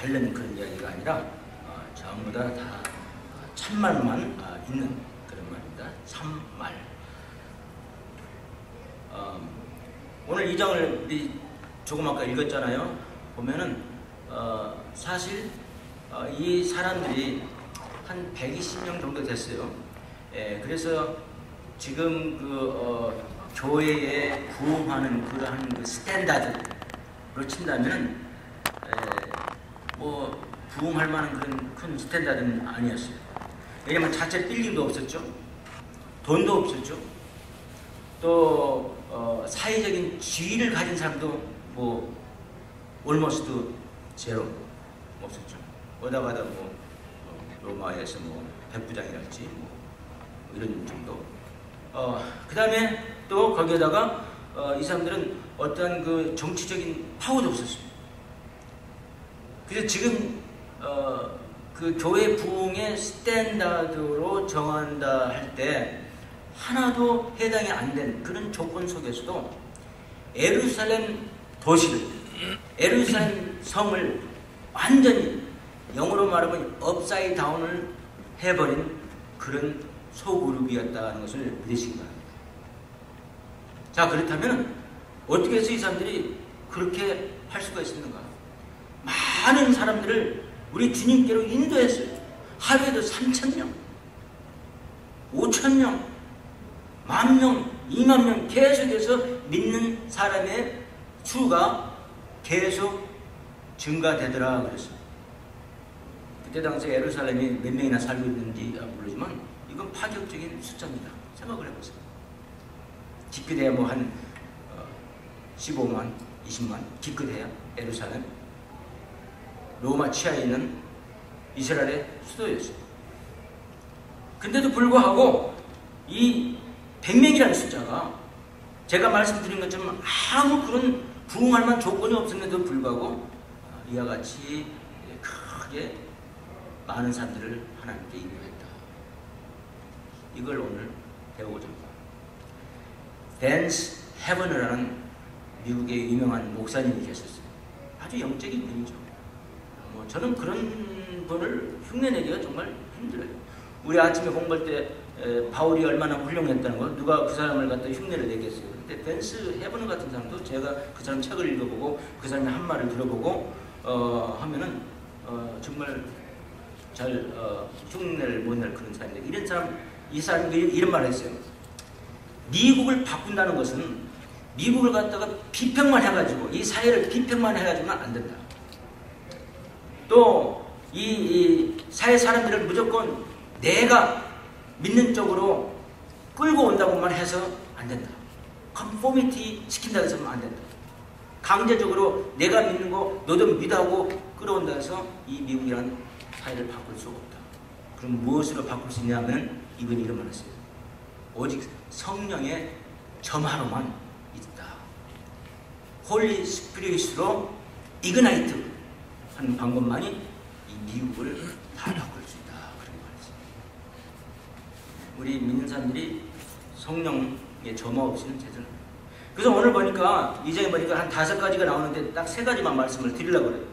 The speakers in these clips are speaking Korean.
다른 그런 이야기가 아니라 전부 다 참말만 있는 그런 말입니다. 참말. 오늘 이 장을 우리 조금 아까 읽었잖아요. 보면은 사실 이 사람들이 한 120명 정도 됐어요. 그래서 지금 교회에 부흥하는 그러한 그 스탠다드로 친다면 뭐 부흥할 만한 그런 큰 스탠다드는 아니었어요. 왜냐면 자체 빌딩도 없었죠. 돈도 없었죠. 또 사회적인 지위를 가진 사람도 뭐 올머스트 제로 없었죠. 오다 가다 뭐 로마에서 뭐 백부장이랄지 뭐 이런 정도. 그 다음에 또 거기에다가 이 사람들은 어떤 그 정치적인 파워도 없었어요. 그래서 지금 그 교회 부흥의 스탠다드로 정한다 할 때 하나도 해당이 안 된 그런 조건 속에서도 예루살렘 도시를, 예루살렘 성을 완전히 영어로 말하면 업사이드 다운을 해버린 그런 소그룹이었다는 것을 믿으시기 바랍니다. 자, 그렇다면 어떻게 해서 이 사람들이 그렇게 할 수가 있었는가? 많은 사람들을 우리 주님께로 인도했어요. 하루에도 3,000명, 5,000명, 10,000명, 20,000명 계속해서 믿는 사람의 수가 계속 증가되더라 그랬어요. 그때 당시 예루살렘이 몇 명이나 살고 있는지 모르지만 이건 파격적인 숫자입니다. 생각을 해보세요. 기껏해야 뭐 한 15만, 20만 기껏해야 예루살렘. 로마 치하에 있는 이스라엘의 수도였어요. 근데도 불구하고 이 100명이라는 숫자가 제가 말씀드린 것처럼 아무 그런 부흥할 만한 조건이 없었는데도 불구하고 이와 같이 크게 많은 사람들을 하나님께 인도했다. 이걸 오늘 배우고자 합니다. 댄스 헤븐이라는 미국의 유명한 목사님이 계셨어요. 아주 영적인 분이죠. 저는 그런 분을 흉내내기가 정말 힘들어요. 우리 아침에 공부할 때 바울이 얼마나 훌륭했다는 걸 누가 그 사람을 갖다 흉내를 내겠어요. 근데 댄스 헤븐 같은 사람도 제가 그 사람 책을 읽어보고 그 사람의 한 말을 들어보고 하면은 정말 잘 흉내를 못 낼 그런 사람인데 이런 사람, 이 사람이 이런 말을 했어요. 미국을 바꾼다는 것은 미국을 갖다가 비평만 해가지고 이 사회를 비평만 해가지고는 안 된다. 또 이 사회 사람들을 무조건 내가 믿는 쪽으로 끌고 온다고만 해서 안 된다. 컨포미티 시킨다고 해서는 안 된다. 강제적으로 내가 믿는 거 너도 믿어하고 끌어온다 해서 이 미국이라는 사회를 바꿀 수가 없다. 그럼 무엇으로 바꿀 수 있냐면 이분이 이런 말을 했어요. 오직 성령의 점화로만 있다. 홀리 스피릿으로 이그나이트 하는 방법만이 이 미국을 다 바꿀 수 있다. 그런 말이죠. 우리 믿는 사람들이 성령의 점화 없이는 제대로. 그래서 오늘 보니까 이 장에 보니까 한 5가지가 나오는데 딱 3가지만 말씀을 드리려고 그래요.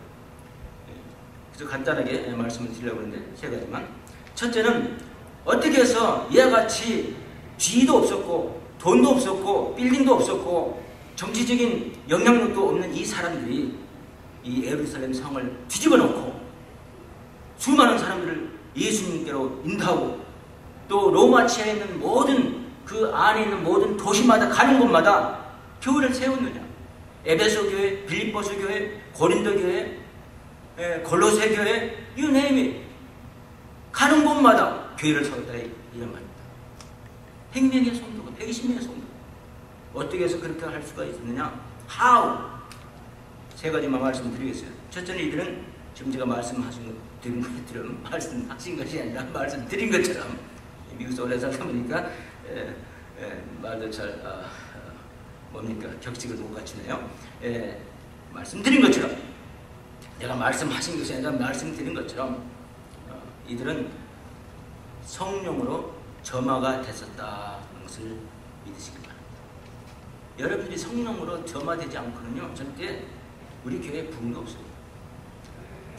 그래서 간단하게 말씀을 드리려고 하는데 3가지만. 첫째는 어떻게 해서 이와 같이 지위도 없었고 돈도 없었고 빌딩도 없었고 정치적인 영향력도 없는 이 사람들이 이 예루살렘 성을 뒤집어 놓고 수많은 사람들을 예수님께로 인도하고 또 로마 치하에 있는 모든 그 안에 있는 모든 도시마다 가는 곳마다 교회를 세웠느냐. 에베소 교회, 빌립보서 교회, 고린도 교회, 골로새 교회, you name it. 가는 곳마다 교회를 세웠다 이런 말입니다. 100명의 성도가 120명의 성도. 어떻게 해서 그렇게 할 수가 있느냐? How? 3가지만 말씀드리겠어요. 첫째는 이들은 지금 제가 말씀하신 것처럼 말씀하신 것이 아니라 말씀드린 것처럼 미국에서 오래 살다 보니까 말도 잘 뭡니까 격식을 못 갖추네요. 말씀드린 것처럼 내가 말씀하신 것이 아니라 말씀드린 것처럼 이들은 성령으로 점화가 됐었다는 것을 믿으시기 바랍니다. 여러분들이 성령으로 점화되지 않고는요 절대 우리 교회에 부흥도 없어요.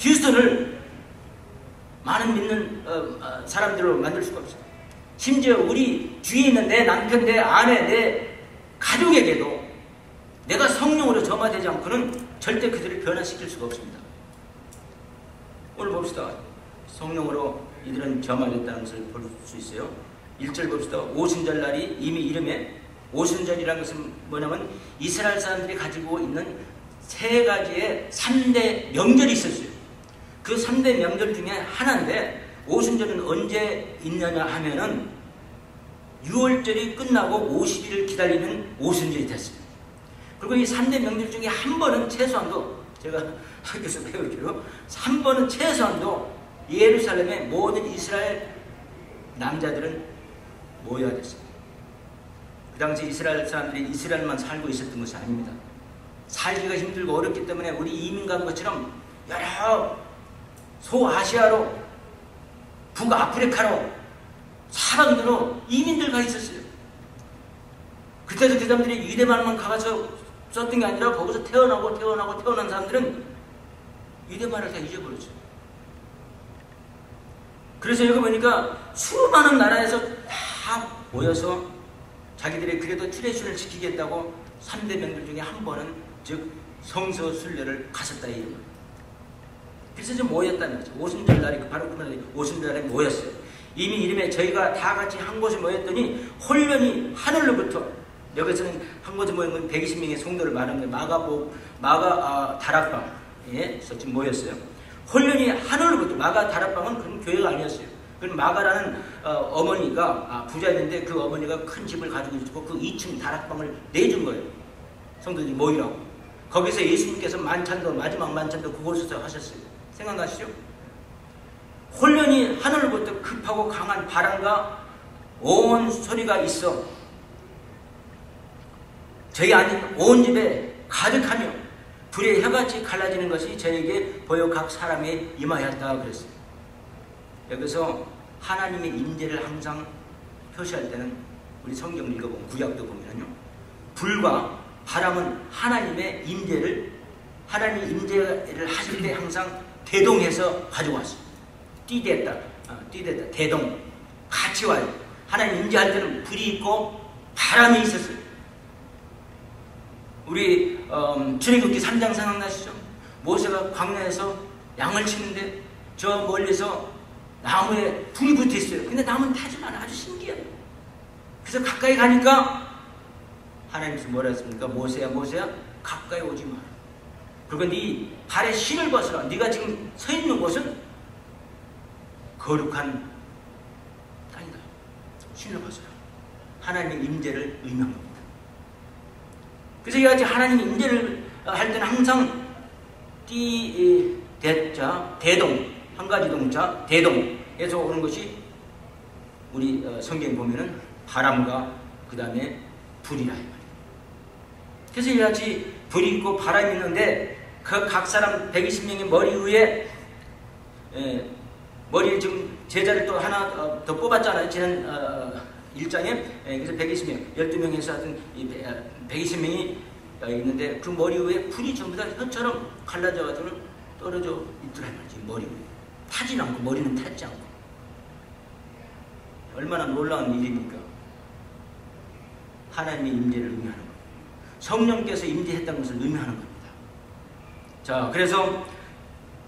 휴스턴을 많은 믿는 사람들로 만들 수가 없어요. 심지어 우리 주위에 있는 내 남편, 내 아내, 내 가족에게도 내가 성령으로 점화되지 않고는 절대 그들을 변화시킬 수가 없습니다. 오늘 봅시다. 성령으로 이들은 점화됐다는 것을 볼 수 있어요. 1절 봅시다. 오순절 날이 이미 이름에, 오순절이라는 것은 뭐냐면 이스라엘 사람들이 가지고 있는 세 가지의 3대 명절이 있었어요. 그 3대 명절 중에 하나인데, 오순절은 언제 있느냐 하면은 6월절이 끝나고 50일을 기다리는 오순절이 됐어요. 그리고 이 3대 명절 중에 한 번은 최소한도, 제가 학교에서 배우기로 3번은 최소한도 예루살렘의 모든 이스라엘 남자들은 모여야 됐어요. 그 당시 이스라엘 사람들이 이스라엘만 살고 있었던 것이 아닙니다. 살기가 힘들고 어렵기 때문에 우리 이민 간 것처럼 여러 소아시아로, 북아프리카로, 사방으로 이민들 가 있었어요. 그때도 그 사람들이 유대만만 가서 썼던 게 아니라 거기서 태어난 사람들은 유대말을 다 잊어버렸어요. 그래서 여기 보니까 수많은 나라에서 다 모여서 자기들이 그래도 트레디션을 지키겠다고 3대 명절 중에 한 번은, 즉 성서 순례를 갔었다 이 이름은. 그래서 좀 모였다는 거죠. 오순절 날이, 바로 그 날이 오순절 날에 모였어요. 이미 이름에 저희가 다 같이 한 곳에 모였더니 홀련히 하늘로부터, 여기서는 한 곳에 모인 건 120명의 성도를 말하는데 다락방에서 지금 모였어요. 홀련히 하늘로부터, 마가 다락방은 그런 교회가 아니었어요. 그럼 마가라는 어머니가 부자였는데 그 어머니가 큰 집을 가지고 있고 그 2층 다락방을 내준 거예요. 성도들이 모이라고. 거기서 예수님께서 만찬도, 마지막 만찬도 그곳에서 하셨어요. 생각나시죠? 홀련히 하늘로부터 급하고 강한 바람과 온 소리가 있어 저희 아닌 온 집에 가득하며 불의 혀같이 갈라지는 것이 저에게 보여 각 사람이 임하였다 그랬어요. 여기서 하나님의 임재를 항상 표시할 때는 우리 성경을 읽어보면, 구약도 보면요, 불과 바람은 하나님의 임재를, 하나님의 임재를 하실 때 항상 대동해서 가져왔어요. 띠댔다, 대동, 같이 와요. 하나님 임재할 때는 불이 있고 바람이 있었어요. 우리 출애굽기 3장 생각나시죠? 모세가 광야에서 양을 치는데 저 멀리서 나무에 불이 붙어 있어요. 근데 나무는 타지만 아주 신기해요. 그래서 가까이 가니까 하나님께서 뭐라 했습니까? 모세야, 모세야, 가까이 오지 마라. 그리고 네 발에 신을 벗어라. 네가 지금 서 있는 곳은 거룩한 땅이다. 신을 벗어라. 하나님의 임재를 의미한 겁니다. 그래서 이같이 하나님 임재를 할 때는 항상 대자, 대동, 한 가지 동자, 대동에서 오는 것이 우리 성경 보면은 바람과 그 다음에 불이라 이 말이에요. 그래서 이같이 불이 있고 바람이 있는데 그 각 사람 120명의 머리 위에 머리에 지금 제자를 또 하나 더 뽑았잖아요. 지난 1장에. 그래서 120명, 12명에서 하여튼 120명이 있는데 그 머리 위에 불이 전부 다 혀처럼 갈라져가지고 떨어져 있더라 말이지. 머리 위에 타지 않고, 머리는 타지 않고. 얼마나 놀라운 일입니까? 하나님의 임재를 의미하는 겁니다. 성령께서 임재했다는 것을 의미하는 겁니다. 자, 그래서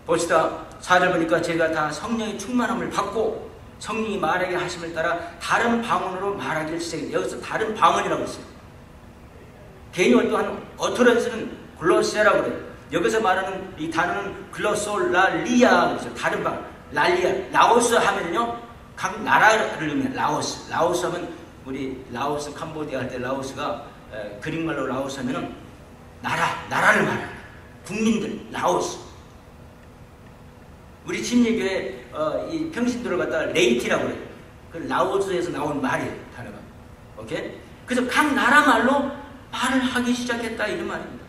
봅시다. 4절 보니까 제가 다 성령의 충만함을 받고 성령이 말하게 하심을 따라 다른 방언으로 말하기를 시작했어요. 여기서 다른 방언이라고 했어요. 개인이 어떠한 어터런스는 글로세라고 그래요. 여기서 말하는 이 단어는 글로솔라리아 그래서 다른 방언. 랄리아. 라오스 하면요, 각 나라를 의미해요. 라오스. 라오스 하면 우리 라오스 캄보디아 할 때 라오스가 그릭말로 라오스 하면은 나라를 말해요. 국민들, 라오스. 우리 침례교회 이 평신도를 갖다가 레이티라고 그래요. 그 라오스에서 나온 말이에요, 단어가. 오케이? 그래서 각 나라 말로 말을 하기 시작했다 이런 말입니다.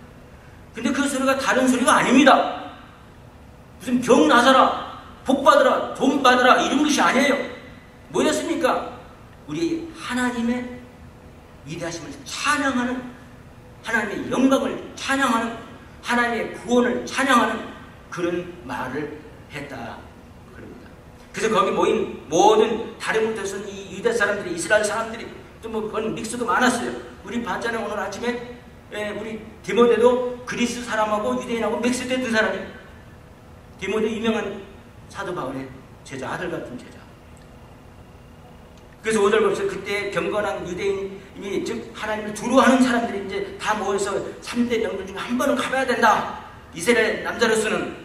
근데 그 소리가 다른 소리가 아닙니다. 무슨 병 나서라, 복 받으라, 돈 받으라 이런 것이 아니에요. 뭐였습니까? 우리 하나님의 위대하심을 찬양하는, 하나님의 영광을 찬양하는, 하나님의 구원을 찬양하는 그런 말을 했다 그럽니다. 그래서 거기 모인 모든 다른 곳에서는 이 유대 사람들이, 이스라엘 사람들이, 또 뭐 그건 믹스도 많았어요. 우리 봤잖아요. 오늘 아침에 우리 디모데도 그리스 사람하고 유대인하고 믹스된 사람이에요. 디모데 유명한 사도 바울의 제자, 아들 같은 제자. 그래서 5절 보세요. 그때 경건한 유대인이, 즉 하나님을 두려워하는 사람들이 이제 다 모여서 3대 명절 중에 한 번은 가봐야 된다. 이스라엘 남자로서는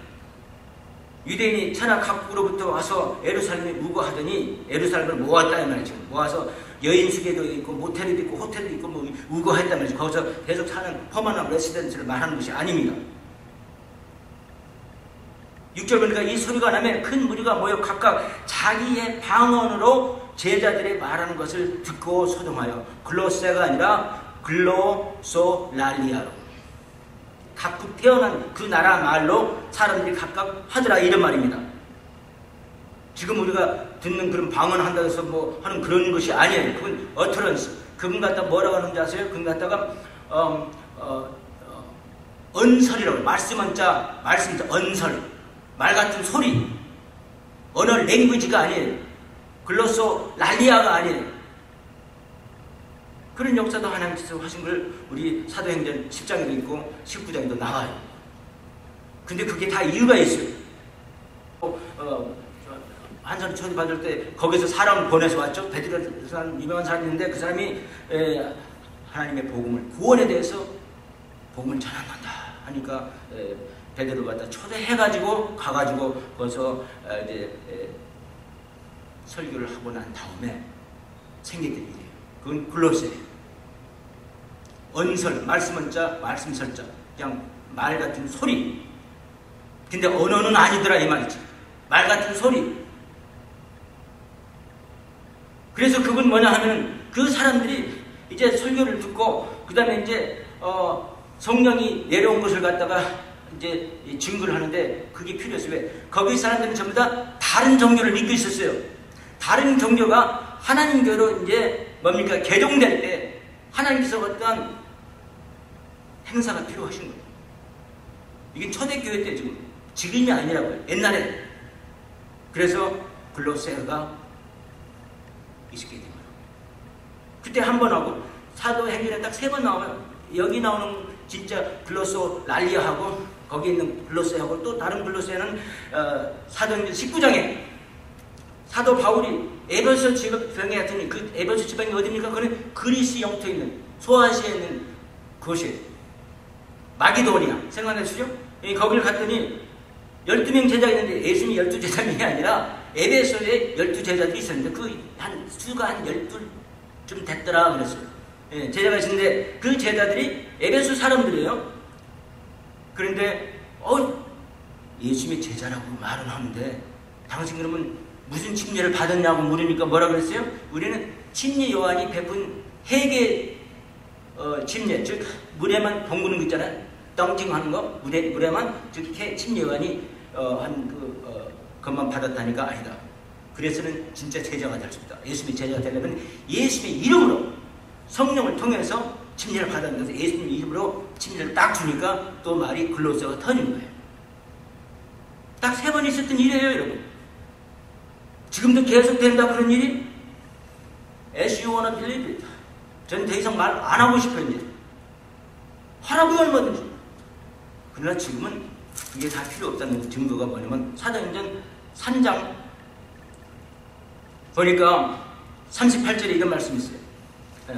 유대인이 천하 각국으로부터 와서 예루살렘에 우거하더니 예루살렘을 모았다 이 말이죠. 모아서 여인숙에도 있고 모텔에도 있고 호텔도 있고 뭐 우거했단 말이죠. 거기서 계속 사는 퍼머넌트 레시던스를 말하는 것이 아닙니다. 6절 보니까 이 소리가 나면 큰 무리가 모여 각각 자기의 방언으로 제자들이 말하는 것을 듣고 소동하여 글로세가 아니라 글로소랄리아로, 각국 태어난 그 나라 말로 사람들이 각각 하더라 이런 말입니다. 지금 우리가 듣는 그런 방언 한다고 해서 뭐 하는 그런 것이 아니에요. 그건 어터런스. 그분 갖다 뭐라고 하는지 아세요? 그분 갖다가 언설이라고, 말씀한자 언설, 말 같은 소리, 언어 랭귀지가 아니에요. 글로소 랄리아가 아니에요. 그런 역사도 하나님께서 하신 걸 우리 사도행전 10장에도 있고 19장에도 나와요. 근데 그게 다 이유가 있어요. 한 사람 초대받을 때 거기서 사람을 보내서 왔죠. 베드로라는 유명한 사람이 있는데 그 사람이 하나님의 복음을, 구원에 대해서 복음을 전한다 하니까 베드로 갖다 초대해가지고 가가지고 거기서 이제 설교를 하고 난 다음에 생겼던 일이에요. 그건 글로세예요. 언설, 말씀은자, 말씀설자, 그냥 말 같은 소리. 근데 언어는 아니더라 이 말이지. 말 같은 소리. 그래서 그건 뭐냐 하면 그 사람들이 이제 설교를 듣고 그 다음에 이제 성령이 내려온 것을 갖다가 이제 증거를 하는데 그게 필요했어요. 왜? 거기 사람들은 전부 다 다른 종교를 믿고 있었어요. 다른 종교가 하나님교로 이제 뭡니까? 개종될 때 하나님께서 어떠한 행사가 필요하신 거예요. 이게 초대교회 때 지금이 아니라고요. 옛날에. 그래서 글로세가 있게 된 거예요. 그때 한 번 하고 사도행전에 딱 3번 나와요. 여기 나오는 진짜 글로소 랄리아하고 거기 있는 글로세하고 또 다른 글로세는 사도행전 19장에 사도 바울이 에베소 지방에 갔더니 그 에베소 지방이 어디입니까? 그는 그리스 영토에 있는 소아시아에 있는 곳이에요. 마게도니아. 생각나시죠? 거기를 갔더니 12명 제자가 있는데 예수님이 12제자명이 아니라 에베소에 12제자들이 있었는데 그 수가 한 12쯤 됐더라 그랬어요. 예, 제자가 있었는데 그 제자들이 에베소 사람들이에요. 그런데 예수님의 제자라고 말은 하는데 당신 그러면 무슨 침례를 받았냐고 물으니까 뭐라 그랬어요? 우리는 침례 요한이 베푼 회개 침례, 즉 물에만 담그는 거 있잖아요. 덩징하는 거, 물에만 즉 침례 요한이 그것만 받았다니까 아니다. 그래서는 진짜 제자가 될 수 있다. 예수님의 제자가 되려면 예수님의 이름으로 성령을 통해서 침례를 받았는 것을 예수님의 이름으로 침례를 딱 주니까 또 말이 글로세가 터지는 거예요. 딱 3번 있었던 일이에요, 여러분. 지금도 계속 된다 그런 일이? As you wanna believe it. 전 더 이상 말 안 하고 싶어요, 이제. 하라고요, 얼마든지. 그러나 지금은 그게 다 필요 없다는 증거가 뭐냐면 사도행전 3장 보니까 38절에 이런 말씀이 있어요.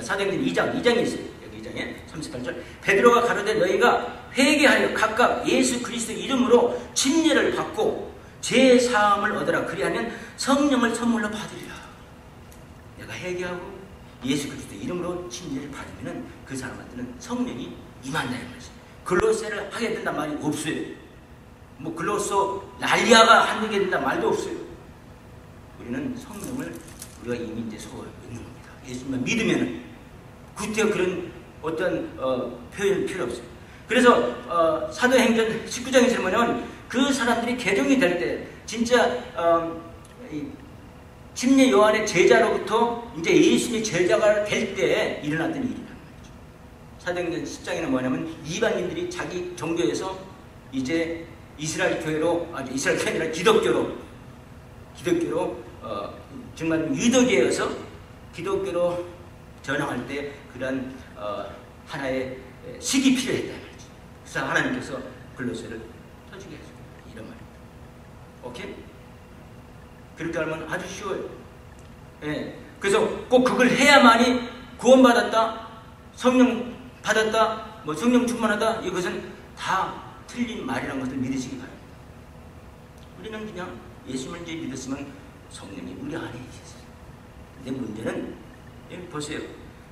사도행전 2장에 있어요. 여기 2장에 38절. 베드로가 가로되 너희가 회개하여 각각 예수 그리스도 이름으로 침례를 받고 죄 사함을 얻으라. 그리하면 성령을 선물로 받으리라. 내가 회개하고 예수 그리스도 이름으로 침례를 받으면 그 사람한테는 성령이 임한다 이 말이죠. 글로세를 하게 된단 말이 없어요. 뭐 글로소 랄리아가 하게 된단 말도 없어요. 우리는 성령을 우리가 이미 이제 속에 있는 겁니다. 예수님만 믿으면은 그때 그런 어떤 표현 필요 없어요. 그래서 사도행전 19장에서 보면 그 사람들이 개종이 될 때 진짜 침례 요한의 제자로부터 이제 예수님의 제자가 될 때 일어났던 일이라는 거죠. 사도행전 10장에는 뭐냐면 이방인들이 자기 종교에서 이제 이스라엘 교회로, 아주 이스라엘 교회 아니라 기독교로 정말 유도계여서 기독교로 전환할 때 그런 하나의 식이 필요했다 말이지. 그래서 하나님께서 골로새를 터지게 해줍니다. 이런 말입니다. 오케이? 그렇게 하면 아주 쉬워요. 예. 그래서 꼭 그걸 해야만이 구원받았다, 성령 받았다, 뭐 성령 충만하다, 이것은 다 틀린 말이라는 것을 믿으시기 바랍니다. 우리는 그냥 예수님을 이제 믿었으면 성령이 우리 안에 있었어요. 근데 문제는 보세요.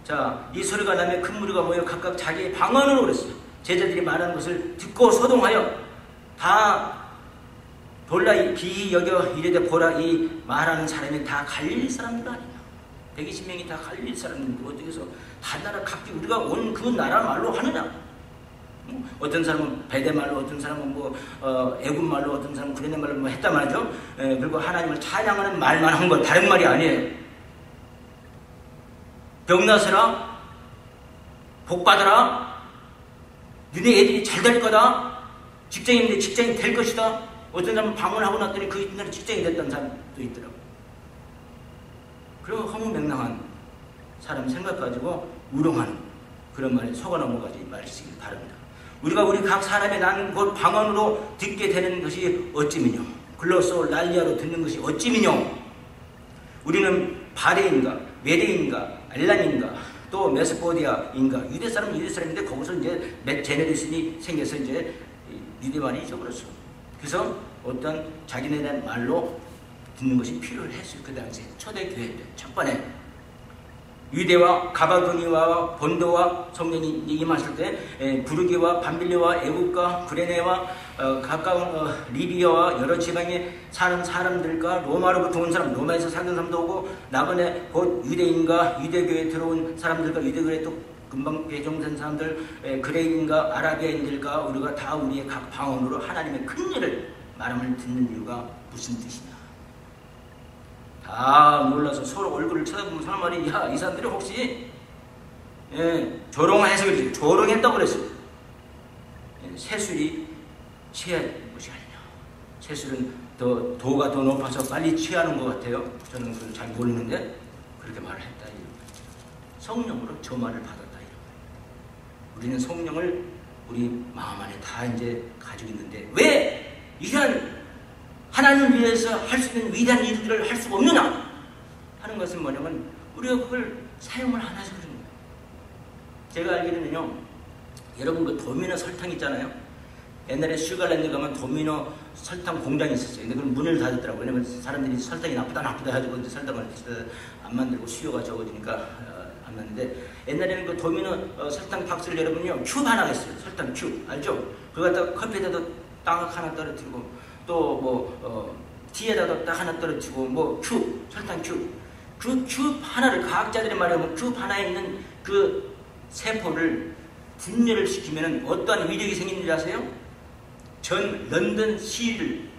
자, 이 소리가 나며 큰 무리가 모여 각각 자기의 방언으로 그랬어요. 제자들이 말하는 것을 듣고 소동하여 다 돌라 기이 여겨 이르되 보라, 이 말하는 사람이 다 갈릴리 사람들 아니냐. 120명이 다 갈릴리 사람인데 어떻게 해서 다 나라 각기 우리가 온 그 나라 말로 하느냐. 어떤 사람은 베데 말로, 어떤 사람은 뭐 애굽 말로, 어떤 사람은 구레네 말로 뭐 했단 말이죠. 그리고 하나님을 찬양하는 말만 한 거, 다른 말이 아니에요. 병나서라, 복 받아라, 너네 애들이 잘 될 거다, 직장인인데 직장인 될 것이다. 어떤 사람은 방언하고 났더니 그 옛날에 직장이 됐던 사람도 있더라고. 그리고 허무맹랑한 사람 생각 가지고 우롱하는 그런 말에 속아 넘어가지 마시기 바랍니다. 우리가 우리 각 사람의 난 곧 방언으로 듣게 되는 것이 어찌미뇨. 글로소 랄리아로 듣는 것이 어찌미뇨. 우리는 바레인가, 메데인가, 엘람인가, 또 메소포디아인가. 유대 사람은 유대 사람인데 거기서 이제 제네리슨이 생겨서 이제 유대만이 잊어버렸어. 그래서 어떤 자기네들 말로 듣는 것이 필요했어요. 그 당시에 초대교회 때 첫 번에 유대와 가바도니와 본도와 성령이 임하실 때 부르기와 밤빌리와 애국과 구레네와 가까운 리비아와 여러 지방에 사는 사람들과 로마로부터 온 사람, 로마에서 살던 사람도 오고 나번에 곧 유대인과 유대교회에 들어온 사람들과 유대교회에 또 금방 배종된 사람들, 그레인과 아라비아인들과 우리가 다 우리의 각 방언으로 하나님의 큰 일을 말함을 듣는 이유가 무슨 뜻이냐. 다 놀라서 서로 얼굴을 쳐다보면 사람 말이, 야, 이 사람들이 혹시 조롱해서 그러지, 조롱했다고 그랬어요. 새술이 취한 것이 아니냐. 새술은 더 도가 더 높아서 빨리 취하는 것 같아요. 저는 그걸 잘 모르는데 그렇게 말을 했다. 성령으로 저 말을 받았다. 우리는 성령을 우리 마음 안에 다 이제 가지고 있는데 왜 이런 하나님을 위해서 할 수 있는 위대한 일들을 할 수가 없느냐 하는 것은 뭐냐면 우리가 그걸 사용을 안 해서 그런 거예요. 제가 알기로는요, 여러분 그 도미노 설탕 있잖아요. 옛날에 슈가랜드 가면 도미노 설탕 공장이 있었어요. 근데 그건 문을 닫았더라고요. 왜냐면 사람들이 설탕이 나쁘다 해가지고 이제 설탕을 안 만들고 수요가 적어지니까 안 만드는데, 옛날에는 그 도미노 설탕 박스를 여러분요 큐브 하나 했어요. 설탕 큐브 알죠? 그거 갖다가 커피에다가 딱 하나 떨어뜨리고 또 뭐 티에다가 딱 하나 떨어뜨리고 뭐 큐브, 설탕 큐브, 그 큐브 하나를 과학자들이 말하면 큐브 하나에 있는 그 세포를 분열을 시키면 어떠한 위력이 생기는 줄 아세요? 전 런던 시티를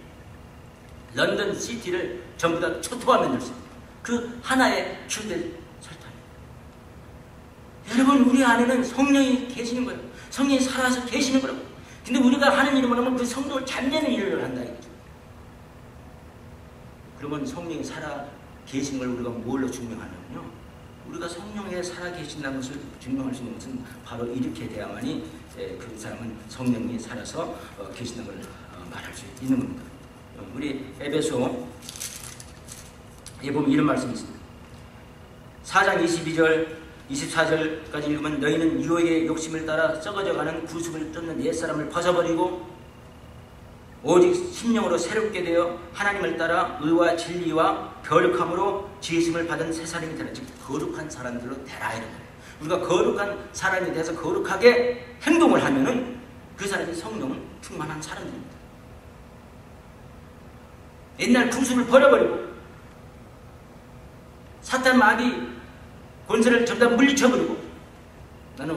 전부 다 초토화만 될 수 있어요. 그 하나의 큐브의 설탕. 여러분, 우리 안에는 성령이 계시는 거예요. 성령이 살아서 계시는 거라고. 근데 우리가 하는 일이 뭐냐면 그 성령을 잠재는 일을 한다 이거죠. 그러면 성령이 살아 계신 걸 우리가 뭘로 증명하냐면요, 우리가 성령에 살아 계신다는 것을 증명할 수 있는 것은 바로 이렇게 돼야만이 그 사람은 성령이 살아서 계신다는 걸 말할 수 있는 겁니다. 우리 에베소에 보면 이런 말씀이 있습니다. 4장 22절 24절까지 읽으면 너희는 유혹의 욕심을 따라 썩어져가는 구습을 쫓는 옛사람을 벗어버리고 오직 심령으로 새롭게 되어 하나님을 따라 의와 진리와 거룩함으로 지으심을 받은 새 사람이 되라. 즉 거룩한 사람들로 되라 이런 거예요. 우리가 거룩한 사람이 돼서 거룩하게 행동을 하면은 그 사람이 성령 충만한 사람입니다. 옛날 구습을 버려버리고 사탄 마귀 권세를 전부 다 물리쳐버리고 나는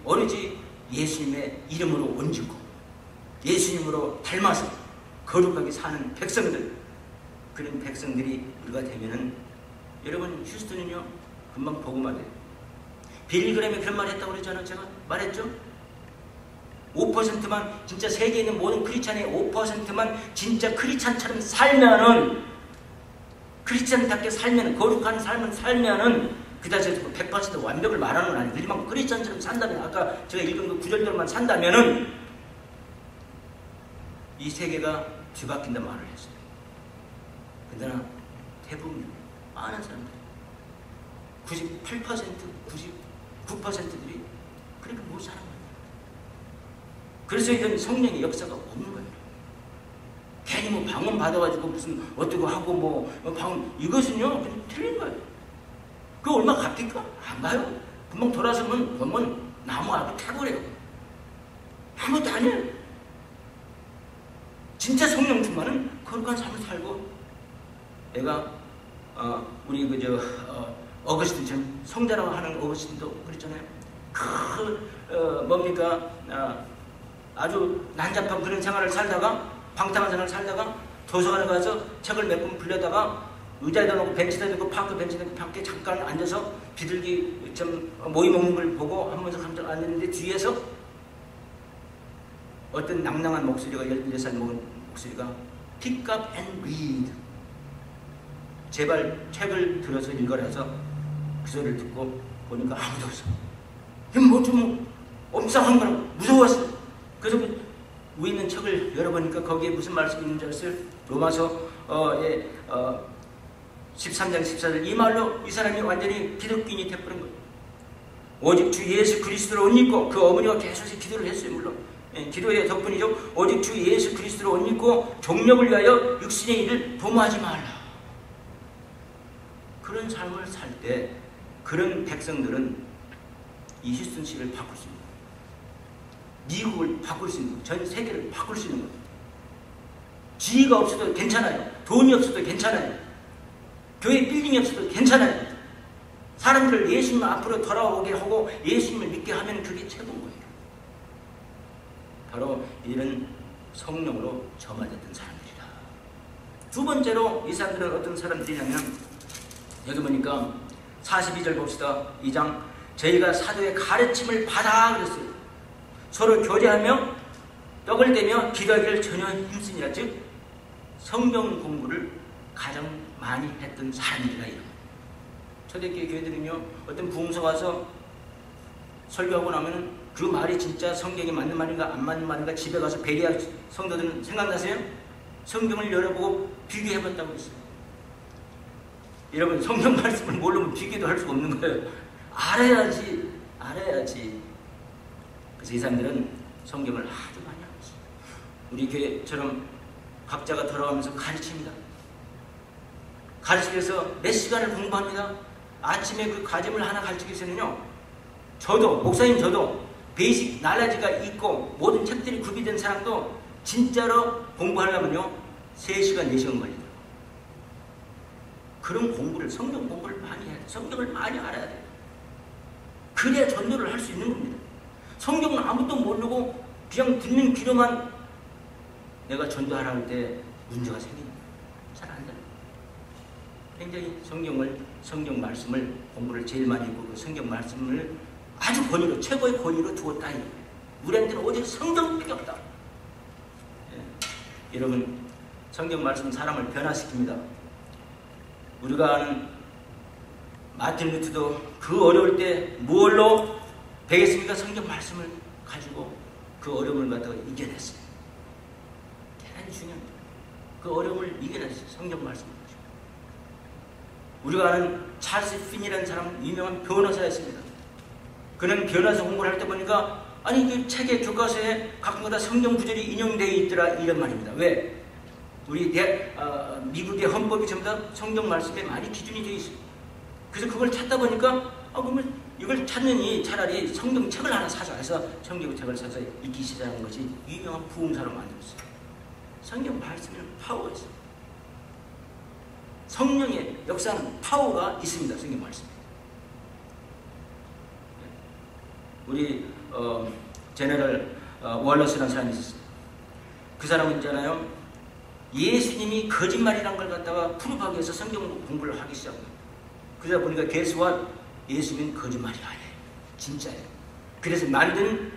오로지 예수님의 이름으로 온주고 예수님으로 닮아서 거룩하게 사는 백성들, 그런 백성들이 우리가 되면은, 여러분 휴스턴은요 금방 복음화 돼요. 빌리그램이 그런 말 했다고 그랬잖아요. 제가 말했죠? 5%만 진짜 세계에 있는 모든 크리스찬의 5%만 진짜 크리스찬처럼 살면은, 크리스찬답게 살면, 거룩한 삶을 살면은, 그다지 100% 완벽을 말하는 건 아니고 일반 크리스찬처럼 산다면, 아까 제가 읽은 그 구절대로만 산다면은 이 세계가 뒤바뀐다 말을 했어요. 그러나 대부분 많은 사람들이 98%, 99%들이 그렇게 못 사는 거예요. 그래서 이런 성령의 역사가 없는 거예요. 괜히 뭐 방언 받아가지고 무슨 어떻게 하고 뭐 방언, 이것은요 그냥 틀린 거예요. 그거 얼마 갚을까? 안 가요. 금방 돌아서면 보면 나무 앞에 태고래요. 아무것도 아니에요. 진짜 성령 충만은 거룩한 삶을 살고, 내가 우리 어거스틴처럼 성자라고 하는 어거스틴도 그랬잖아요. 뭡니까, 아주 난잡한 그런 생활을 살다가, 방탕한 생활을 살다가 도서관에 가서 책을 몇 권 빌려다가 의자에다 놓고 벤치에다 놓고 파크 벤치에 놓고 밖에 잠깐 앉아서 비둘기 좀 모이 먹는 걸 보고 하면서 감정 앉았는데, 뒤에서 어떤 낭낭한 목소리가, 16살 먹은 목소리가 Pick up and read, 제발 책을 들어서 읽어라 해서 그 소리를 듣고 보니까 아무도 없어. 뭐 좀 엄상한 거라 무서웠어요. 그래서 위에 있는 책을 열어보니까 거기에 무슨 말씀이 있는 줄 알았어요? 로마서 13장 14절, 이 말로 이 사람이 완전히 기독교인이 되어버린 거예요. 오직 주 예수 그리스도로 옷 입고, 그 어머니가 계속 기도를 했어요. 물론 기도의 덕분이죠. 오직 주 예수 그리스도로 옷 입고 종력을 위하여 육신의 일을 도모하지 말라. 그런 삶을 살 때 그런 백성들은 이 휴스턴시를 바꿀 수 있는 거예요. 미국을 바꿀 수 있는 거예요. 전 세계를 바꿀 수 있는 거예요. 지위가 없어도 괜찮아요. 돈이 없어도 괜찮아요. 교회 빌딩이 없어도 괜찮아요. 사람들을 예수님 앞으로 돌아오게 하고 예수님을 믿게 하면 그게 최고인 거예요. 바로 이런 성령으로 점화됐던 사람들이다. 두 번째로 이 사람들은 어떤 사람들이냐면, 여기 보니까 42절 봅시다. 2장, 저희가 사도의 가르침을 받아 그랬어요. 서로 교제하며 떡을 대며 기도하기를 전혀 힘쓰니라. 즉 성경 공부를 가장 많이 했던 사람들이라. 이런 초대교회 교회들은요, 어떤 부흥사 와서 설교하고 나면 그 말이 진짜 성경에 맞는 말인가 안 맞는 말인가 집에 가서 베리아 성도들은 생각나세요? 성경을 열어보고 비교해봤다고 했어요. 여러분, 성경 말씀을 모르면 비교도 할 수가 없는 거예요. 알아야지. 그래서 이 사람들은 성경을 아주 많이 하고 있어요. 우리 교회처럼 각자가 돌아가면서 가르칩니다. 가르치면서 몇 시간을 공부합니다. 아침에 그 과제물 하나 가르치기 위해서는요, 저도, 목사님 저도 베이직 날라지가 있고 모든 책들이 구비된 사람도 진짜로 공부하려면요 3시간, 4시간 걸리더라고요. 그런 공부를, 성경 공부를 많이 해야 돼요. 성경을 많이 알아야 돼요. 그래야 전도를 할 수 있는 겁니다. 성경은 아무것도 모르고 그냥 듣는 귀로만 내가 전도하라 할 때 문제가 생깁니다. 잘 안 돼요. 굉장히 성경 말씀을 공부를 제일 많이 했고, 그 성경 말씀을 아주 권위로, 최고의 권위로 두었다. 우리한테는 오직 성경밖에 없다. 예. 여러분, 성경 말씀 사람을 변화시킵니다. 우리가 아는 마틴 루터도 그 어려울 때 무엇로 되겠습니까? 성경 말씀을 가지고 그 어려움을 갖다가 이겨냈어요. 대단히 중요합니다. 그 어려움을 이겨냈어요. 성경 말씀을 가지고. 우리가 아는 찰스 핀이라는 사람, 유명한 변호사였습니다. 그는 변호사 공부를 할 때 보니까, 아니 그 책의 교과서에 가끔가다 성경 구절이 인용되어 있더라, 이런 말입니다. 왜? 우리 미국의 헌법이 전부 다 성경 말씀에 많이 기준이 되어 있어요. 그래서 그걸 찾다 보니까, 그러면 이걸 찾느니 차라리 성경책을 하나 사자 해서 성경책을 사서 읽기 시작한 것이 유명한 부흥사로 만들었어요. 성경 말씀에는 파워가 있어요. 성령의 역사는 파워가 있습니다. 성경 말씀에. 우리 제너럴 월러스라는 사람이 있었어요. 그 사람은 있잖아요, 예수님이 거짓말이란 걸 갖다가 프루프하기 위해서 성경 공부를 하기 시작합니다. 그러다 보니까 개수와 예수님은 거짓말이 아니에요. 진짜예요. 그래서 만든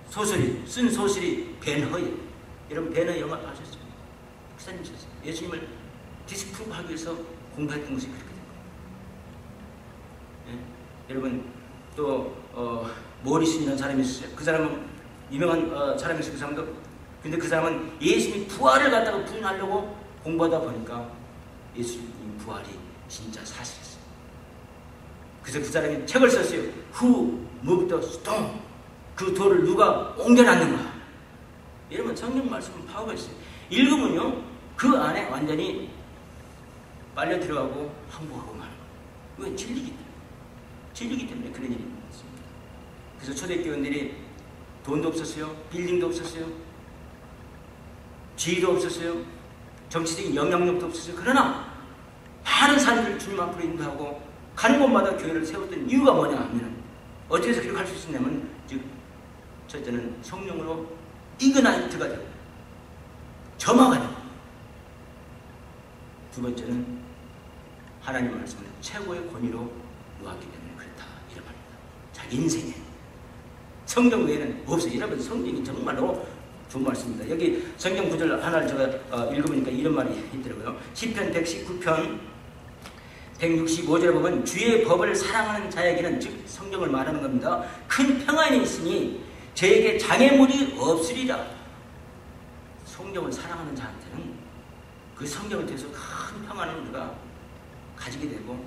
소설이 쓴 소설이 벤허예요. 여러분 벤허 영화 아셨죠? 목사님 쳤어요. 예수님을 디스프루브하기 위해서 공부했던 것이 그렇게 된 거예요. 예? 여러분 또 모리슨이라는 사람이 있었어요. 그 사람은 유명한 사람이 있어요. 그 사람도 근데 그 사람은 예수님이 부활을 갖다가 부인하려고 공부하다 보니까 예수님 부활이 진짜 사실이었어요. 그래서 그 사람이 책을 썼어요. Who moved the stone? 그 돌을 누가 옮겨놨는가? 여러분 성경 말씀은 파워가 있어요. 읽으면요 그 안에 완전히 빨려 들어가고 항복하고 마는 거예요. 왜? 진리기 때문에 그런 일이 있습니다. 그래서 초대교인들이 돈도 없었어요. 빌딩도 없었어요. 지위도 없었어요. 정치적인 영향력도 없었어요. 그러나 많은 사람들을 주님 앞으로 인도하고 가는 곳마다 교회를 세웠던 이유가 뭐냐 하면 어떻게 해서 그렇게 할 수 있었냐면 즉 첫째는 성령으로 이그나이트가 되고 점화가 되고 두 번째는 하나님 말씀을 최고의 권위로 놓았기 때문에 그렇다 이런 말입니다. 자기 인생에 성경 외에는 없어요. 여러분 성경이 정말로 좋은 말씀입니다. 여기 성경 구절 하나를 제가 읽어보니까 이런 말이 있더라고요. 시편 119편 165절에 보면 주의 법을 사랑하는 자에게는 즉 성경을 말하는 겁니다. 큰 평안이 있으니 저에게 장애물이 없으리라. 성경을 사랑하는 자한테는 그 성경을 통해서 큰 평안을 우리가 가지게 되고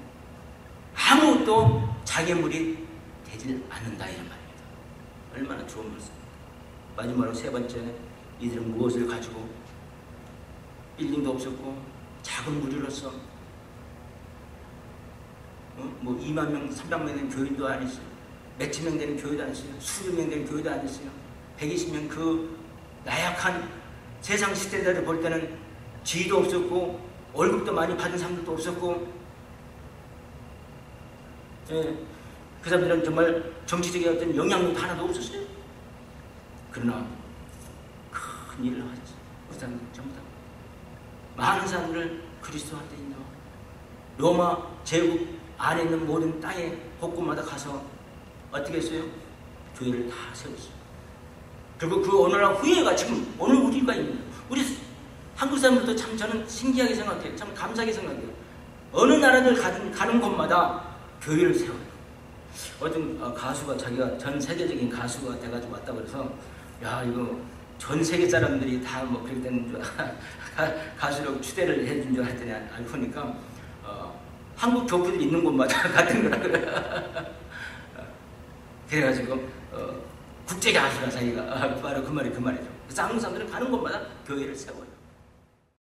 아무것도 장애물이 되질 않는다 이런 말입니다. 얼마나 좋은 말씀입니다. 마지막으로 세 번째, 이들은 무엇을 가지고 빌딩도 없었고 작은 무리로서 뭐 2만 명, 300명 되는 교회도 아니었어요. 몇천 명 되는 교회도 아니었어요. 수백 명 되는 교회도 아니었어요. 120명 그 나약한 세상 시대들을 볼 때는 지위도 없었고 월급도 많이 받은 사람들도 없었고 예, 그 사람들은 정말 정치적인 어떤 영향력도 하나도 없었어요. 그러나 큰 일을 하셨어요. 그 사람들 전부 다 많은 사람들을 그리스도한테 인도하고 로마 제국 안에 있는 모든 땅에 곳곳마다 가서 어떻게 했어요? 교회를 다 세웠어요. 그리고 그 오늘날 후예가 지금 오늘 우리가 있는 거예요. 우리 한국 사람들도 참 저는 신기하게 생각해요. 참 감사하게 생각해요. 어느 나라들 가는 곳마다 교회를 세워요. 어떤 가수가 자기가 전 세계적인 가수가 돼가지고 왔다 그래서 야 이거 전 세계 사람들이 다 뭐 그럴 때는 가수로 추대를 해준 줄 알았더니 알고 보니까 한국 교포들이 있는 곳마다 같은 거라고요. 그래가지고 국제 가수라 자기가 바로 그 말이 그 말이죠. 그래서 한국 사람들은 가는 곳마다 교회를 세워요.